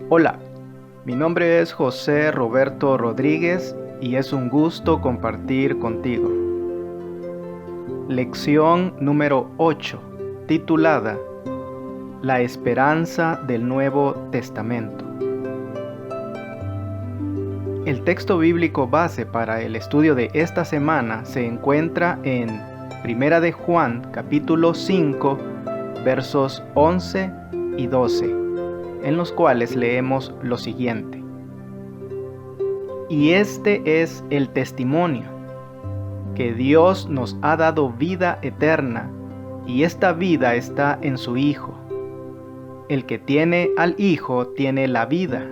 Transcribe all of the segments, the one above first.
Hola, mi nombre es José Roberto Rodríguez y es un gusto compartir contigo. Lección número 8, titulada La esperanza del Nuevo Testamento. El texto bíblico base para el estudio de esta semana se encuentra en Primera de Juan, capítulo 5, versos 11 y 12, en los cuales leemos lo siguiente. Y este es el testimonio, que Dios nos ha dado vida eterna, y esta vida está en su Hijo. El que tiene al Hijo tiene la vida.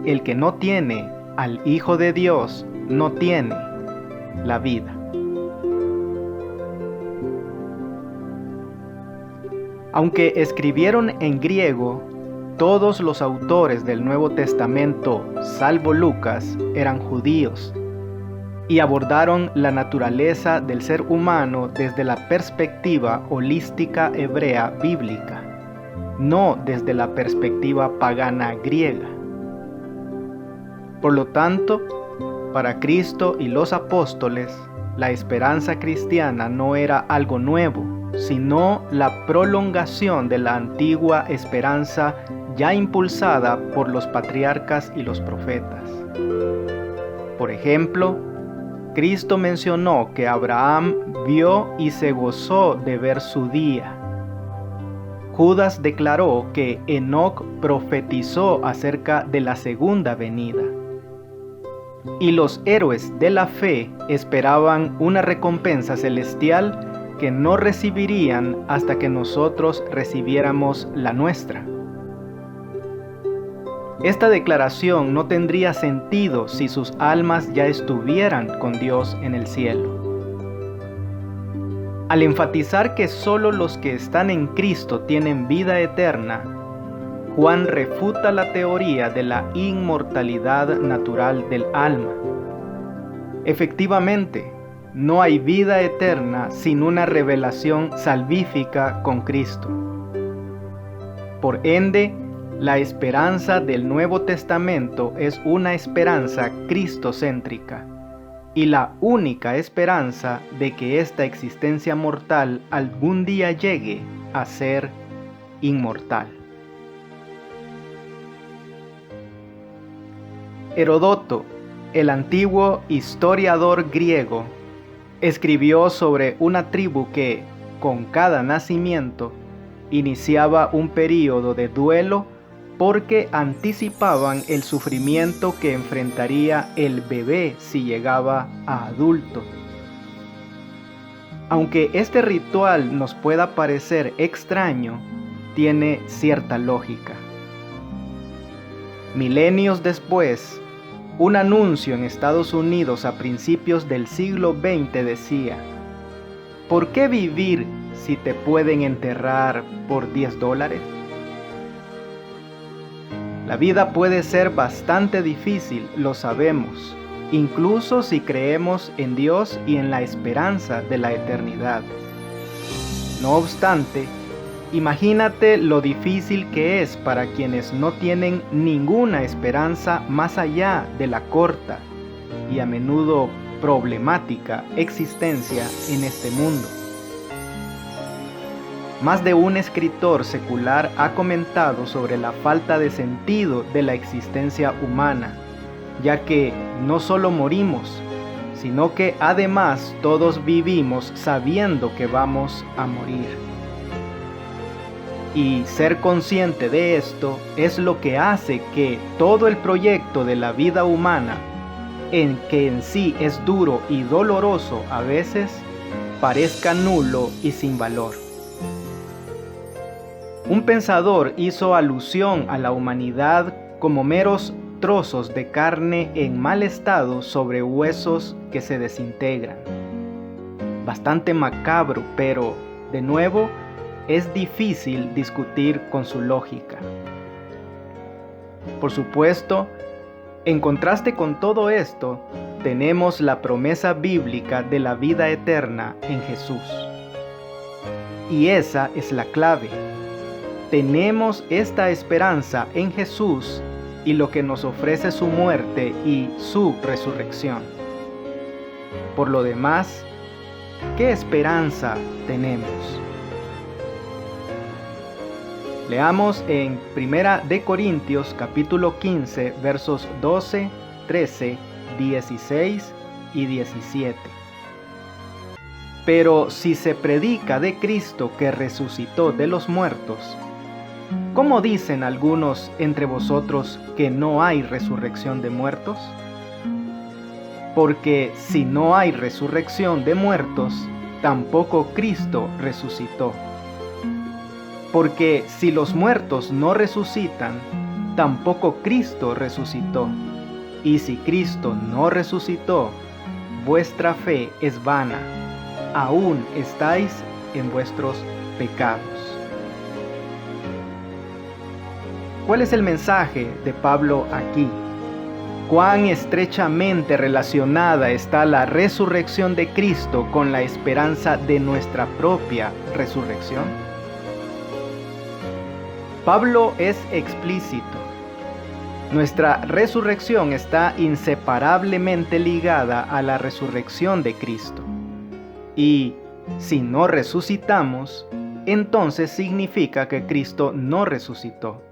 El que no tiene al Hijo de Dios no tiene la vida. Aunque escribieron en griego, todos los autores del Nuevo Testamento, salvo Lucas, eran judíos y abordaron la naturaleza del ser humano desde la perspectiva holística hebrea bíblica, no desde la perspectiva pagana griega. Por lo tanto, para Cristo y los apóstoles, la esperanza cristiana no era algo nuevo, sino la prolongación de la antigua esperanza ya impulsada por los patriarcas y los profetas. Por ejemplo, Cristo mencionó que Abraham vio y se gozó de ver su día. Judas declaró que Enoc profetizó acerca de la segunda venida. Y los héroes de la fe esperaban una recompensa celestial que no recibirían hasta que nosotros recibiéramos la nuestra. Esta declaración no tendría sentido si sus almas ya estuvieran con Dios en el cielo. Al enfatizar que solo los que están en Cristo tienen vida eterna, Juan refuta la teoría de la inmortalidad natural del alma. Efectivamente, no hay vida eterna sin una revelación salvífica con Cristo. Por ende, la esperanza del Nuevo Testamento es una esperanza cristocéntrica y la única esperanza de que esta existencia mortal algún día llegue a ser inmortal. Heródoto, el antiguo historiador griego, escribió sobre una tribu que, con cada nacimiento, iniciaba un período de duelo porque anticipaban el sufrimiento que enfrentaría el bebé si llegaba a adulto. Aunque este ritual nos pueda parecer extraño, tiene cierta lógica. Milenios después, un anuncio en Estados Unidos a principios del siglo XX decía: ¿por qué vivir si te pueden enterrar por $10? La vida puede ser bastante difícil, lo sabemos, incluso si creemos en Dios y en la esperanza de la eternidad. No obstante, imagínate lo difícil que es para quienes no tienen ninguna esperanza más allá de la corta y a menudo problemática existencia en este mundo. Más de un escritor secular ha comentado sobre la falta de sentido de la existencia humana, ya que no solo morimos, sino que además todos vivimos sabiendo que vamos a morir. Y ser consciente de esto es lo que hace que todo el proyecto de la vida humana, que en sí es duro y doloroso a veces, parezca nulo y sin valor. Un pensador hizo alusión a la humanidad como meros trozos de carne en mal estado sobre huesos que se desintegran. Bastante macabro, pero, de nuevo, es difícil discutir con su lógica. Por supuesto, en contraste con todo esto, tenemos la promesa bíblica de la vida eterna en Jesús. Y esa es la clave. tenemos esta esperanza en Jesús y lo que nos ofrece su muerte y su resurrección. Por lo demás, ¿qué esperanza tenemos? Leamos en 1 de Corintios capítulo 15 versos 12, 13, 16 y 17. Pero si se predica de Cristo que resucitó de los muertos, ¿cómo dicen algunos entre vosotros que no hay resurrección de muertos? Porque si no hay resurrección de muertos, tampoco Cristo resucitó. Porque si los muertos no resucitan, tampoco Cristo resucitó. Y si Cristo no resucitó, vuestra fe es vana, aún estáis en vuestros pecados. ¿Cuál es el mensaje de Pablo aquí? ¿Cuán estrechamente relacionada está la resurrección de Cristo con la esperanza de nuestra propia resurrección? Pablo es explícito. Nuestra resurrección está inseparablemente ligada a la resurrección de Cristo. Y si no resucitamos, entonces significa que Cristo no resucitó.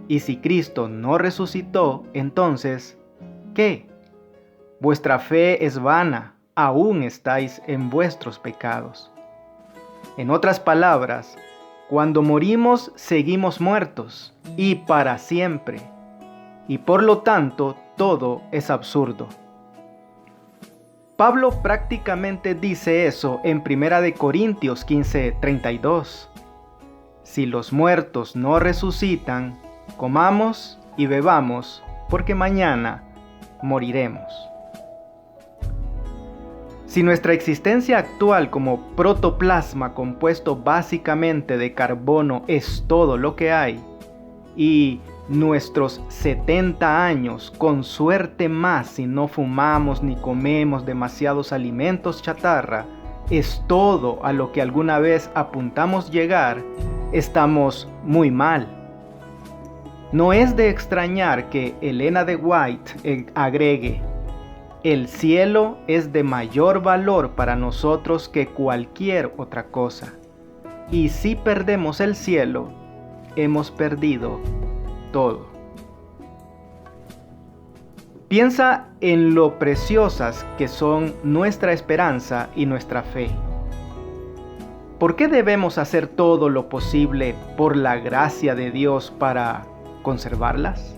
Y si Cristo no resucitó, entonces, ¿qué? Vuestra fe es vana, aún estáis en vuestros pecados. En otras palabras, cuando morimos seguimos muertos, y para siempre. Y por lo tanto, todo es absurdo. Pablo prácticamente dice eso en 1 de Corintios 15:32. Si los muertos no resucitan, comamos y bebamos, porque mañana moriremos. Si nuestra existencia actual como protoplasma compuesto básicamente de carbono es todo lo que hay, y nuestros 70 años, con suerte más si no fumamos ni comemos demasiados alimentos chatarra, es todo a lo que alguna vez apuntamos llegar, estamos muy mal. No es de extrañar que Elena de White agregue: el cielo es de mayor valor para nosotros que cualquier otra cosa. Y si perdemos el cielo, hemos perdido todo. Piensa en lo preciosas que son nuestra esperanza y nuestra fe. ¿Por qué debemos hacer todo lo posible por la gracia de Dios para conservarlas?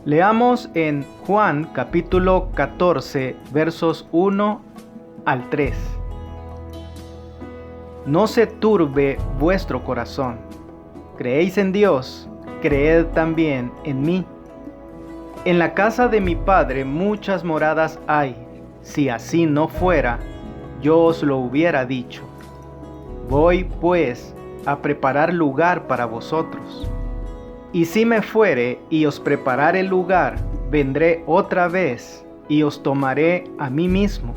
Leamos en Juan capítulo 14 versos 1 al 3. No se turbe vuestro corazón. Creéis en Dios, creed también en mí. En la casa de mi Padre muchas moradas hay. Si así no fuera, yo os lo hubiera dicho. Voy, pues, a preparar lugar para vosotros. Y si me fuere y os preparare el lugar, vendré otra vez y os tomaré a mí mismo,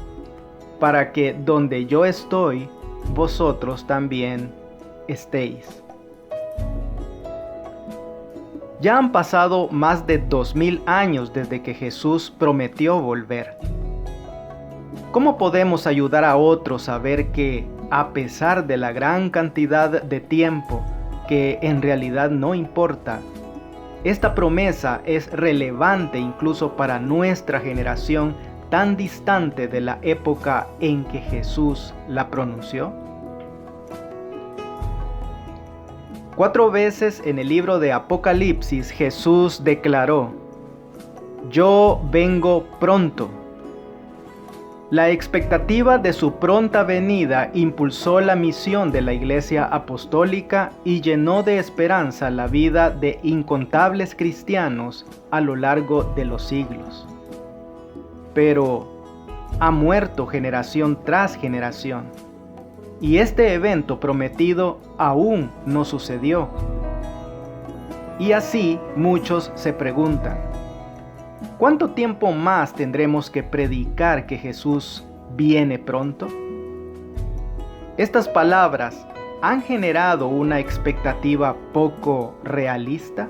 para que donde yo estoy, vosotros también estéis. Ya han pasado más de 2000 años desde que Jesús prometió volver. ¿Cómo podemos ayudar a otros a ver que, a pesar de la gran cantidad de tiempo, que en realidad no importa, esta promesa es relevante incluso para nuestra generación tan distante de la época en que Jesús la pronunció? 4 veces en el libro de Apocalipsis Jesús declaró: yo vengo pronto. La expectativa de su pronta venida impulsó la misión de la Iglesia Apostólica y llenó de esperanza la vida de incontables cristianos a lo largo de los siglos. Pero ha muerto generación tras generación, y este evento prometido aún no sucedió. Y así muchos se preguntan: ¿cuánto tiempo más tendremos que predicar que Jesús viene pronto? ¿Estas palabras han generado una expectativa poco realista?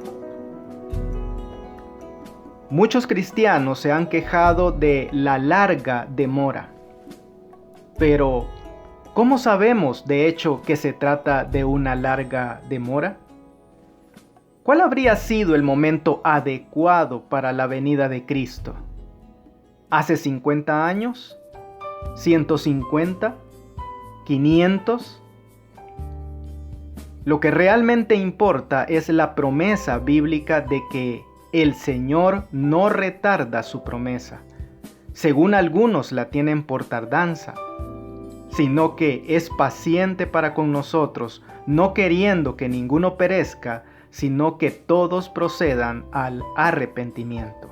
Muchos cristianos se han quejado de la larga demora. Pero, ¿cómo sabemos de hecho que se trata de una larga demora? ¿Cuál habría sido el momento adecuado para la venida de Cristo? ¿Hace 50 años? ¿150? ¿500? Lo que realmente importa es la promesa bíblica de que el Señor no retarda su promesa, según algunos la tienen por tardanza, sino que es paciente para con nosotros, no queriendo que ninguno perezca, sino que todos procedan al arrepentimiento.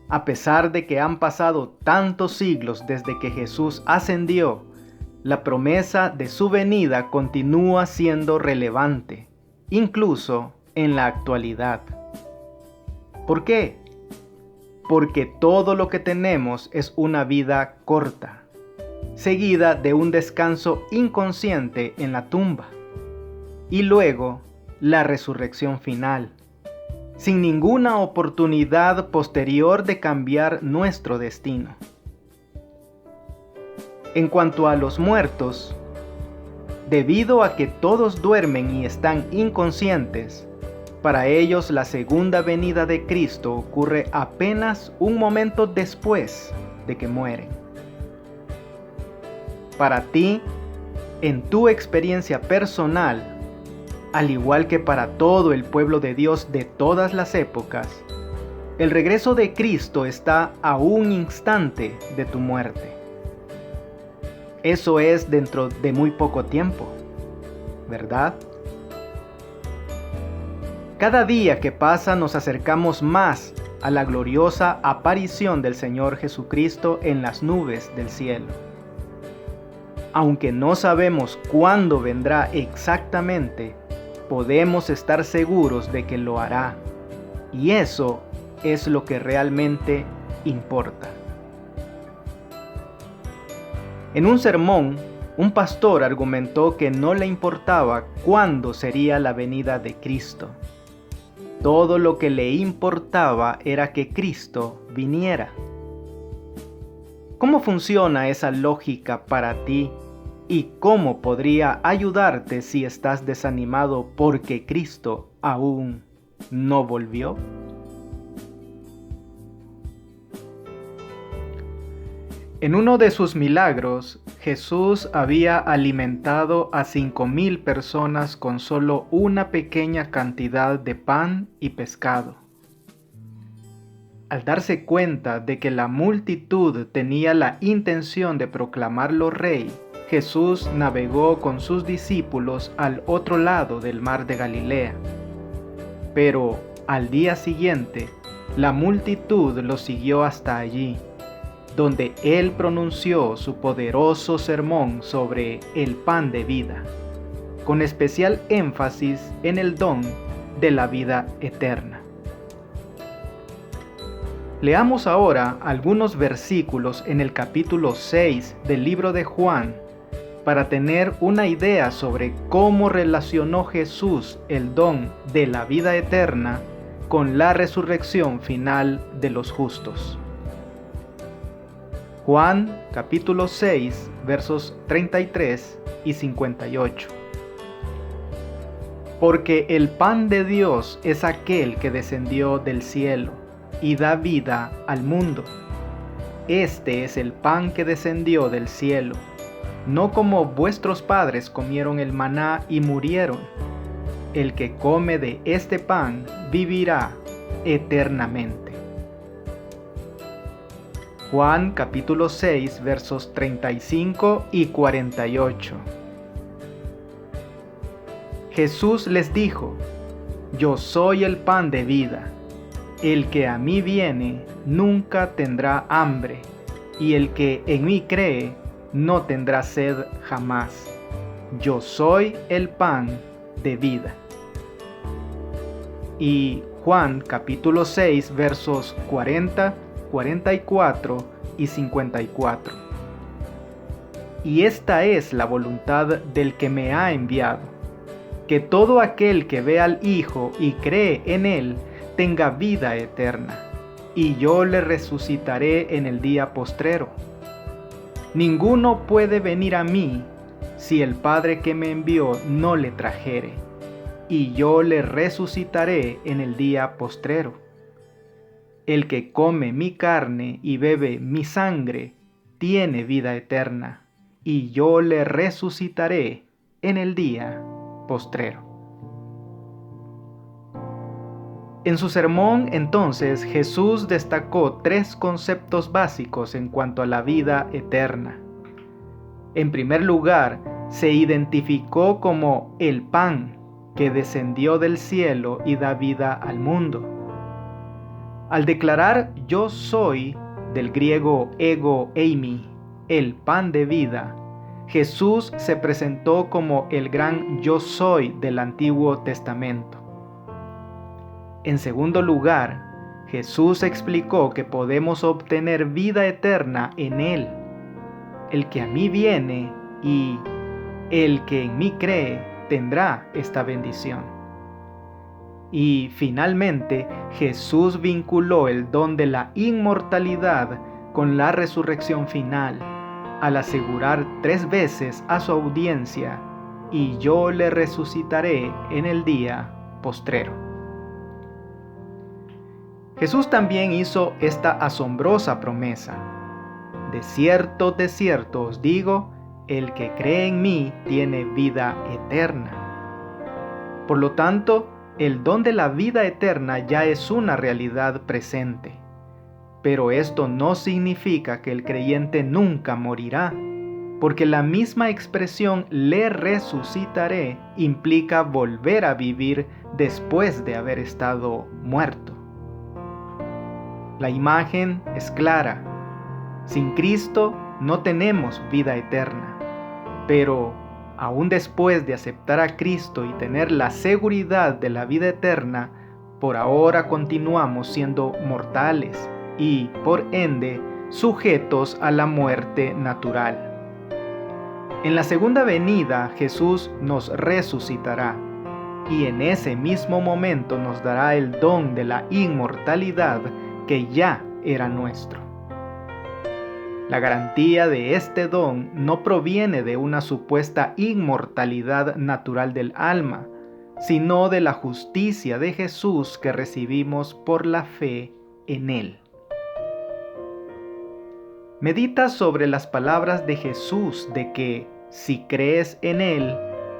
A pesar de que han pasado tantos siglos desde que Jesús ascendió, la promesa de su venida continúa siendo relevante, incluso en la actualidad. ¿Por qué? Porque todo lo que tenemos es una vida corta, seguida de un descanso inconsciente en la tumba, y luego la resurrección final, sin ninguna oportunidad posterior de cambiar nuestro destino. En cuanto a los muertos, debido a que todos duermen y están inconscientes, para ellos la segunda venida de Cristo ocurre apenas un momento después de que mueren. Para ti, en tu experiencia personal, al igual que para todo el pueblo de Dios de todas las épocas, el regreso de Cristo está a un instante de tu muerte. Eso es dentro de muy poco tiempo, ¿verdad? Cada día que pasa nos acercamos más a la gloriosa aparición del Señor Jesucristo en las nubes del cielo. Aunque no sabemos cuándo vendrá exactamente, podemos estar seguros de que lo hará, y eso es lo que realmente importa. En un sermón, un pastor argumentó que no le importaba cuándo sería la venida de Cristo. Todo lo que le importaba era que Cristo viniera. ¿Cómo funciona esa lógica para ti? ¿Y cómo podría ayudarte si estás desanimado porque Cristo aún no volvió? En uno de sus milagros, Jesús había alimentado a 5,000 personas con solo una pequeña cantidad de pan y pescado. Al darse cuenta de que la multitud tenía la intención de proclamarlo rey, Jesús navegó con sus discípulos al otro lado del mar de Galilea. Pero al día siguiente, la multitud lo siguió hasta allí, donde él pronunció su poderoso sermón sobre el pan de vida, con especial énfasis en el don de la vida eterna. Leamos ahora algunos versículos en el capítulo 6 del libro de Juan para tener una idea sobre cómo relacionó Jesús el don de la vida eterna con la resurrección final de los justos. Juan capítulo 6 versos 33 y 58. Porque el pan de Dios es aquel que descendió del cielo y da vida al mundo. Este es el pan que descendió del cielo, no como vuestros padres comieron el maná y murieron. El que come de este pan vivirá eternamente. Juan capítulo 6 versos 35 y 48. Jesús les dijo: Yo soy el pan de vida. El que a mí viene nunca tendrá hambre, y el que en mí cree no tendrá sed jamás. Yo soy el pan de vida. Y Juan capítulo 6 versos 40, 44 y 54. y esta es la voluntad del que me ha enviado, que todo aquel que ve al Hijo y cree en Él tenga vida eterna, y yo le resucitaré en el día postrero. Ninguno puede venir a mí si el Padre que me envió no le trajere, y yo le resucitaré en el día postrero. El que come mi carne y bebe mi sangre tiene vida eterna, y yo le resucitaré en el día postrero. En su sermón, entonces, Jesús destacó 3 conceptos básicos en cuanto a la vida eterna. En primer lugar, se identificó como el pan que descendió del cielo y da vida al mundo. Al declarar yo soy, del griego ego eimi, el pan de vida, Jesús se presentó como el gran yo soy del Antiguo Testamento. En segundo lugar, Jesús explicó que podemos obtener vida eterna en Él. El que a mí viene y el que en mí cree tendrá esta bendición. Y finalmente, Jesús vinculó el don de la inmortalidad con la resurrección final, al asegurar 3 veces a su audiencia, y yo le resucitaré en el día postrero. Jesús también hizo esta asombrosa promesa: de cierto os digo, el que cree en mí tiene vida eterna. Por lo tanto, el don de la vida eterna ya es una realidad presente. Pero esto no significa que el creyente nunca morirá, porque la misma expresión le resucitaré implica volver a vivir después de haber estado muerto. La imagen es clara. Sin Cristo no tenemos vida eterna, pero aún después de aceptar a Cristo y tener la seguridad de la vida eterna, por ahora continuamos siendo mortales y, por ende, sujetos a la muerte natural. En la segunda venida, Jesús nos resucitará, y en ese mismo momento nos dará el don de la inmortalidad que ya era nuestro. La garantía de este don no proviene de una supuesta inmortalidad natural del alma, sino de la justicia de Jesús que recibimos por la fe en Él. Medita sobre las palabras de Jesús de que, si crees en Él,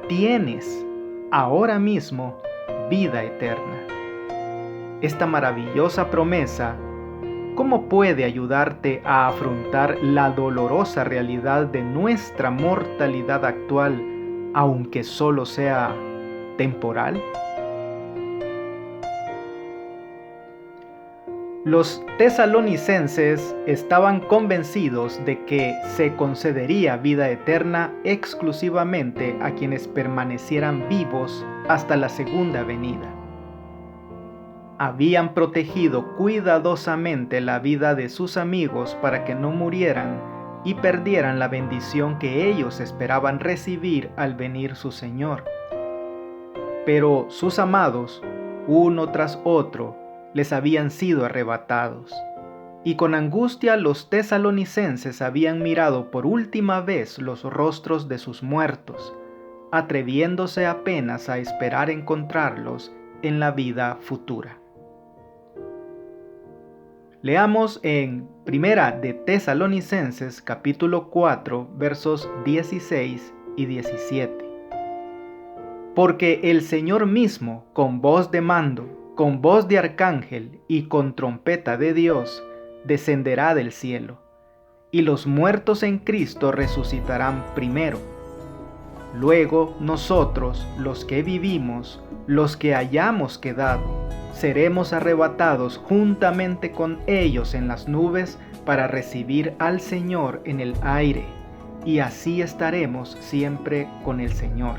tienes ahora mismo vida eterna. Esta maravillosa promesa, ¿cómo puede ayudarte a afrontar la dolorosa realidad de nuestra mortalidad actual, aunque solo sea temporal? Los tesalonicenses estaban convencidos de que se concedería vida eterna exclusivamente a quienes permanecieran vivos hasta la segunda venida. Habían protegido cuidadosamente la vida de sus amigos para que no murieran y perdieran la bendición que ellos esperaban recibir al venir su Señor. Pero sus amados, uno tras otro, les habían sido arrebatados, y con angustia los tesalonicenses habían mirado por última vez los rostros de sus muertos, atreviéndose apenas a esperar encontrarlos en la vida futura. Leamos en Primera de Tesalonicenses capítulo 4 versos 16 y 17. Porque el Señor mismo, con voz de mando, con voz de arcángel y con trompeta de Dios, descenderá del cielo, y los muertos en Cristo resucitarán primero. Luego nosotros, los que vivimos, los que hayamos quedado, seremos arrebatados juntamente con ellos en las nubes para recibir al Señor en el aire, y así estaremos siempre con el Señor.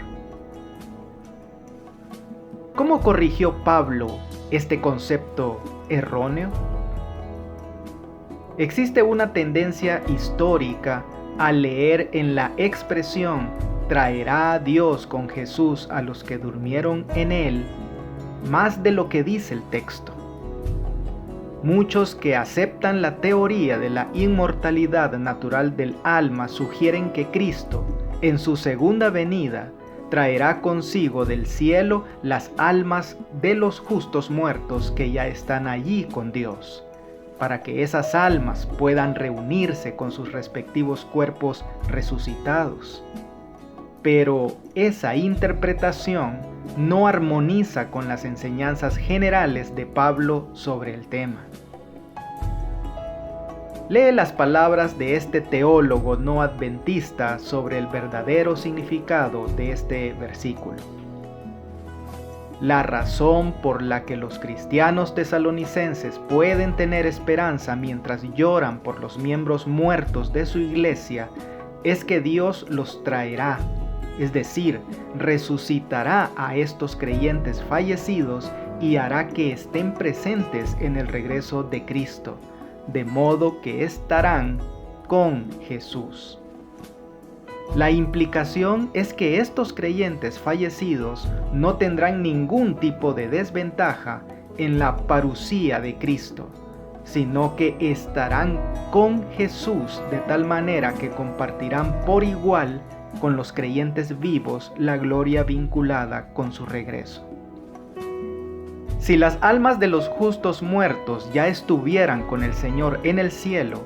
¿Cómo corrigió Pablo este concepto erróneo? Existe una tendencia histórica al leer en la expresión «traerá a Dios con Jesús a los que durmieron en él», más de lo que dice el texto. Muchos que aceptan la teoría de la inmortalidad natural del alma sugieren que Cristo, en su segunda venida, traerá consigo del cielo las almas de los justos muertos que ya están allí con Dios, para que esas almas puedan reunirse con sus respectivos cuerpos resucitados. Pero esa interpretación no armoniza con las enseñanzas generales de Pablo sobre el tema. Lee las palabras de este teólogo no adventista sobre el verdadero significado de este versículo. La razón por la que los cristianos tesalonicenses pueden tener esperanza mientras lloran por los miembros muertos de su iglesia es que Dios los traerá, es decir, resucitará a estos creyentes fallecidos y hará que estén presentes en el regreso de Cristo, de modo que estarán con Jesús. La implicación es que estos creyentes fallecidos no tendrán ningún tipo de desventaja en la parusía de Cristo, sino que estarán con Jesús de tal manera que compartirán por igual con los creyentes vivos la gloria vinculada con su regreso. Si las almas de los justos muertos ya estuvieran con el Señor en el cielo,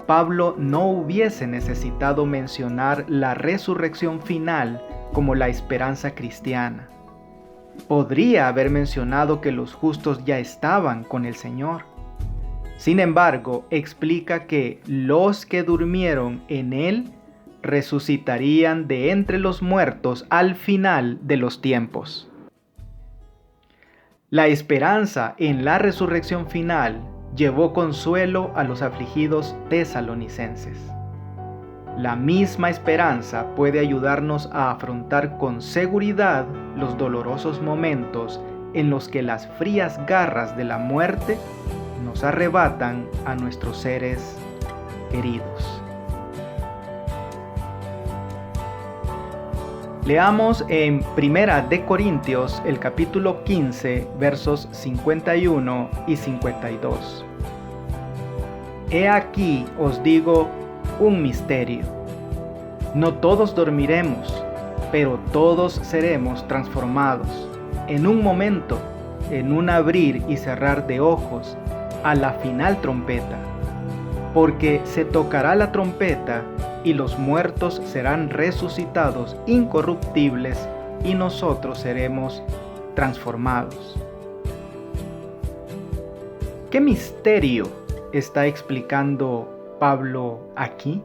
Pablo no hubiese necesitado mencionar la resurrección final como la esperanza cristiana. Podría haber mencionado que los justos ya estaban con el Señor. Sin embargo, explica que los que durmieron en Él resucitarían de entre los muertos al final de los tiempos. La esperanza en la resurrección final llevó consuelo a los afligidos tesalonicenses. La misma esperanza puede ayudarnos a afrontar con seguridad los dolorosos momentos en los que las frías garras de la muerte nos arrebatan a nuestros seres queridos. Leamos en Primera de Corintios el capítulo 15, versos 51 y 52. He aquí os digo un misterio. No todos dormiremos, pero todos seremos transformados, en un momento, en un abrir y cerrar de ojos, a la final trompeta. Porque se tocará la trompeta, y los muertos serán resucitados incorruptibles, y nosotros seremos transformados. ¿Qué misterio está explicando Pablo aquí?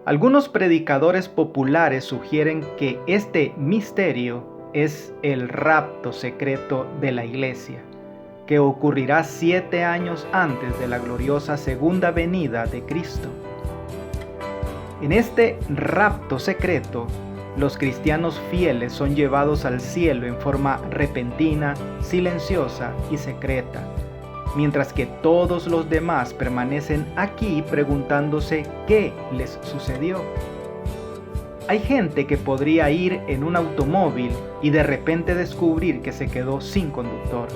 Algunos predicadores populares sugieren que este misterio es el rapto secreto de la iglesia, que ocurrirá 7 años antes de la gloriosa segunda venida de Cristo. En este rapto secreto, los cristianos fieles son llevados al cielo en forma repentina, silenciosa y secreta, mientras que todos los demás permanecen aquí preguntándose qué les sucedió. Hay gente que podría ir en un automóvil y de repente descubrir que se quedó sin conductor,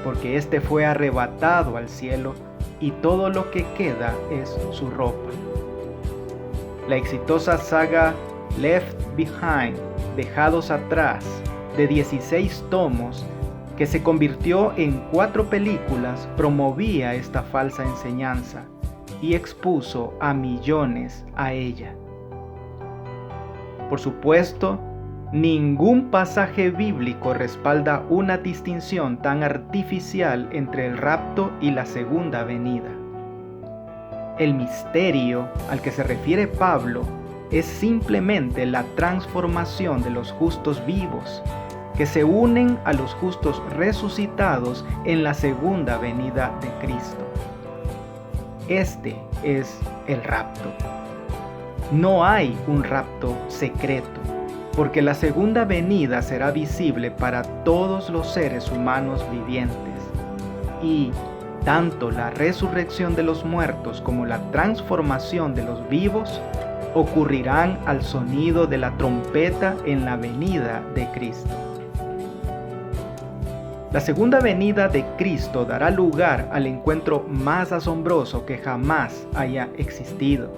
porque éste fue arrebatado al cielo y todo lo que queda es su ropa. La exitosa saga Left Behind, Dejados Atrás, de 16 tomos, que se convirtió en 4 películas, promovía esta falsa enseñanza y expuso a millones a ella. Por supuesto, ningún pasaje bíblico respalda una distinción tan artificial entre el rapto y la segunda venida. El misterio al que se refiere Pablo es simplemente la transformación de los justos vivos, que se unen a los justos resucitados en la segunda venida de Cristo. Este es el rapto. No hay un rapto secreto, porque la segunda venida será visible para todos los seres humanos vivientes. Y Tanto la resurrección de los muertos como la transformación de los vivos ocurrirán al sonido de la trompeta en la venida de Cristo. La segunda venida de Cristo dará lugar al encuentro más asombroso que jamás haya existido.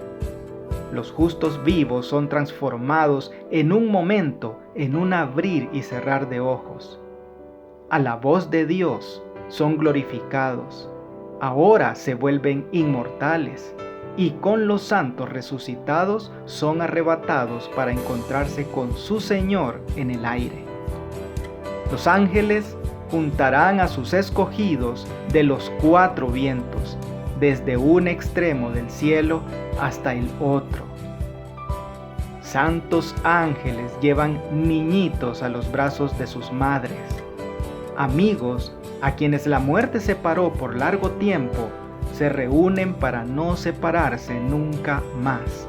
Los justos vivos son transformados en un momento, en un abrir y cerrar de ojos. A la voz de Dios son glorificados. Ahora se vuelven inmortales y con los santos resucitados son arrebatados para encontrarse con su Señor en el aire. Los ángeles juntarán a sus escogidos de los cuatro vientos, desde un extremo del cielo hasta el otro. Santos ángeles llevan niñitos a los brazos de sus madres. Amigos a quienes la muerte separó por largo tiempo, se reúnen para no separarse nunca más,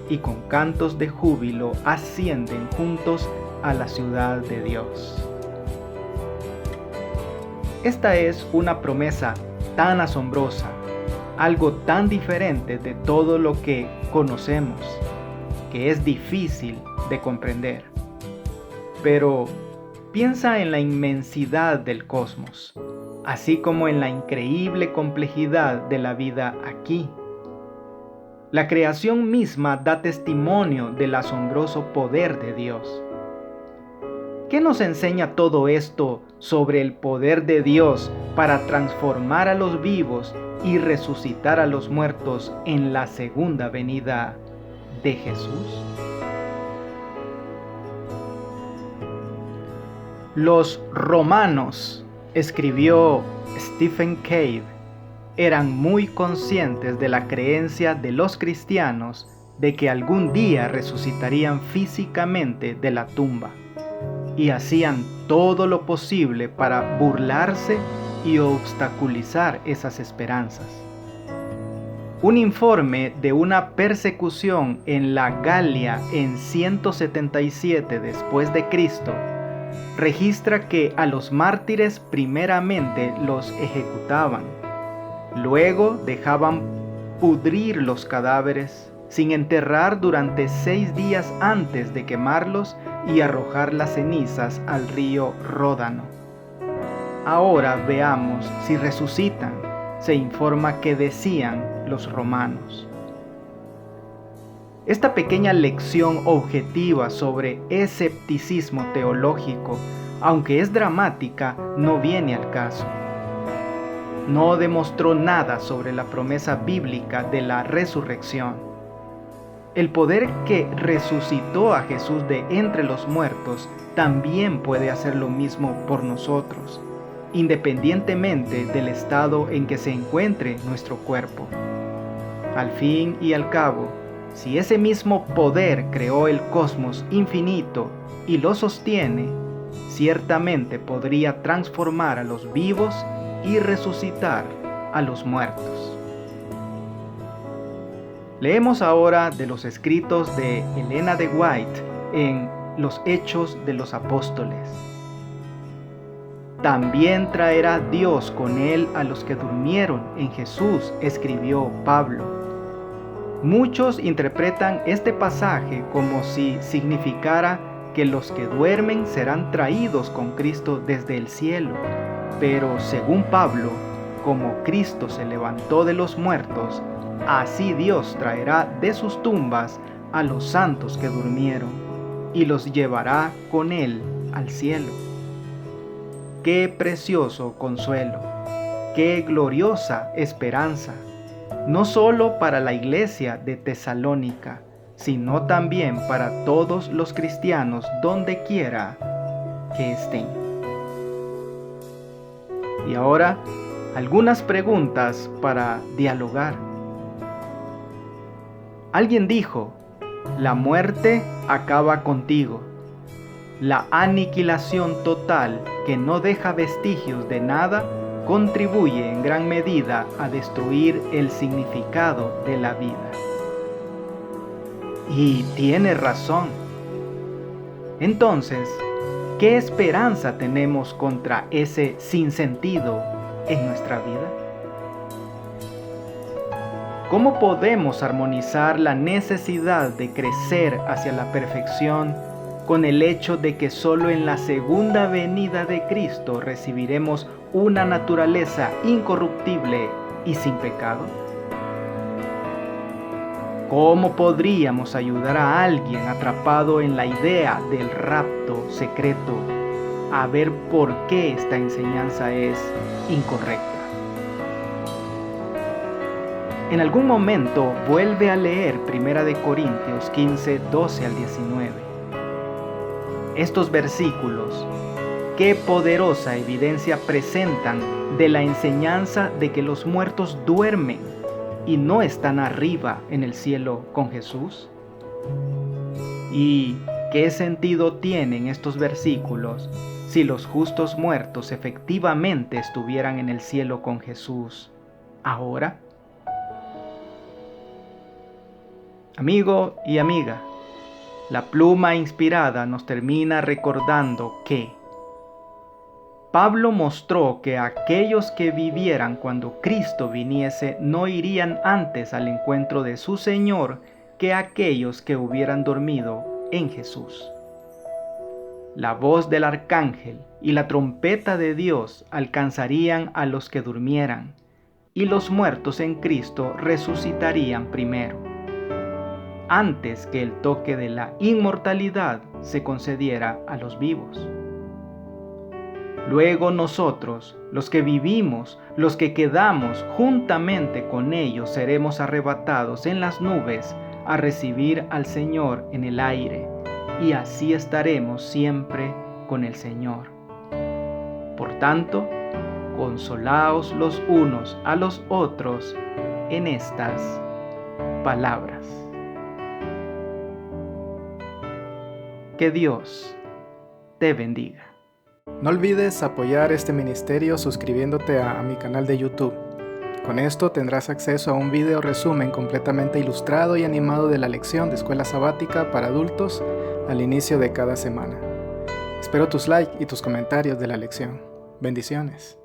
y con cantos de júbilo ascienden juntos a la ciudad de Dios. Esta es una promesa tan asombrosa, algo tan diferente de todo lo que conocemos, que es difícil de comprender. Pero piensa en la inmensidad del cosmos, así como en la increíble complejidad de la vida aquí. La creación misma da testimonio del asombroso poder de Dios. ¿Qué nos enseña todo esto sobre el poder de Dios para transformar a los vivos y resucitar a los muertos en la segunda venida de Jesús? Los romanos, escribió Stephen Cave, eran muy conscientes de la creencia de los cristianos de que algún día resucitarían físicamente de la tumba, y hacían todo lo posible para burlarse y obstaculizar esas esperanzas. Un informe de una persecución en la Galia en 177 después de Cristo registra que a los mártires primeramente los ejecutaban, luego dejaban pudrir los cadáveres sin enterrar durante 6 días antes de quemarlos y arrojar las cenizas al río Ródano. Ahora veamos si resucitan, se informa que decían los romanos. Esta pequeña lección objetiva sobre escepticismo teológico, aunque es dramática, no viene al caso. No demostró nada sobre la promesa bíblica de la resurrección. El poder que resucitó a Jesús de entre los muertos también puede hacer lo mismo por nosotros, independientemente del estado en que se encuentre nuestro cuerpo. Al fin y al cabo, si ese mismo poder creó el cosmos infinito y lo sostiene, ciertamente podría transformar a los vivos y resucitar a los muertos. Leemos ahora de los escritos de Elena de White en Los Hechos de los Apóstoles. También traerá Dios con él a los que durmieron en Jesús, escribió Pablo. Muchos interpretan este pasaje como si significara que los que duermen serán traídos con Cristo desde el cielo, pero según Pablo, como Cristo se levantó de los muertos, así Dios traerá de sus tumbas a los santos que durmieron y los llevará con él al cielo. ¡Qué precioso consuelo! ¡Qué gloriosa esperanza! No solo para la iglesia de Tesalónica, sino también para todos los cristianos donde quiera que estén. Y ahora, algunas preguntas para dialogar. Alguien dijo, la muerte acaba contigo. La aniquilación total que no deja vestigios de nada contribuye en gran medida a destruir el significado de la vida. Y tiene razón. Entonces, ¿qué esperanza tenemos contra ese sinsentido en nuestra vida? ¿Cómo podemos armonizar la necesidad de crecer hacia la perfección con el hecho de que solo en la segunda venida de Cristo recibiremos una naturaleza incorruptible y sin pecado? ¿Cómo podríamos ayudar a alguien atrapado en la idea del rapto secreto a ver por qué esta enseñanza es incorrecta? En algún momento vuelve a leer 1 Corintios 15, 12 al 19. Estos versículos, qué poderosa evidencia presentan de la enseñanza de que los muertos duermen y no están arriba en el cielo con Jesús. ¿Y qué sentido tienen estos versículos si los justos muertos efectivamente estuvieran en el cielo con Jesús ahora? Amigo y amiga, la pluma inspirada nos termina recordando que Pablo mostró que aquellos que vivieran cuando Cristo viniese no irían antes al encuentro de su Señor que aquellos que hubieran dormido en Jesús. La voz del arcángel y la trompeta de Dios alcanzarían a los que durmieran, y los muertos en Cristo resucitarían primero, antes que el toque de la inmortalidad se concediera a los vivos. Luego nosotros, los que vivimos, los que quedamos juntamente con ellos, seremos arrebatados en las nubes a recibir al Señor en el aire, y así estaremos siempre con el Señor. Por tanto, consolaos los unos a los otros en estas palabras. Que Dios te bendiga. No olvides apoyar este ministerio suscribiéndote a mi canal de YouTube. Con esto tendrás acceso a un video resumen completamente ilustrado y animado de la lección de escuela sabática para adultos al inicio de cada semana. Espero tus likes y tus comentarios de la lección. Bendiciones.